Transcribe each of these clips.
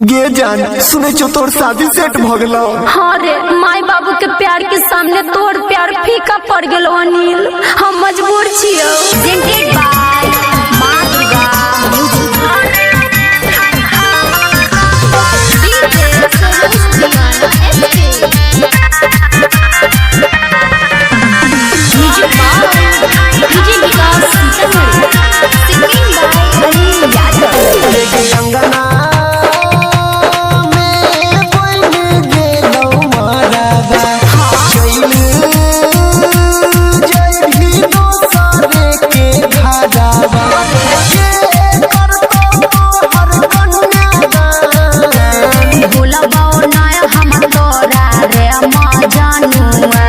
गे जान सुने छो तोर शादी सेट भ गेलो। हाँ रे, माई बाबू के प्यार के सामने तोर प्यार फीका पड़ गेलो अनिल। हम मजबूर छियो। Presented by Maa Durga music. DJ Vikas Sitamarhi. Singing by Anil Yadav. अंगना में कोई गेलो माराबा जय भी दोसरे के खाजाबा ये करतो हर कन्यादान। भोला बाओ नाय हम तोरा रे माँ जानुआ।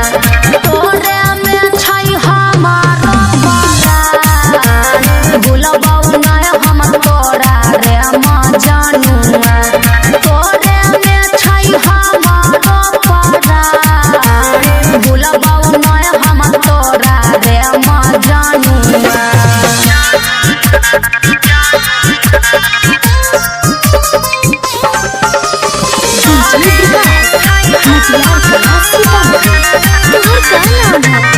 तोरे में छै हमारा परान। भोला बाओ नाय हम तोरा रे माँ जानुआ। तोरे में छै हमारा परान। भोला बाओ नाय हम तोरा रे माँ जानुआ। मटियार कला सीतामढ़ी। तोहर का नाम है?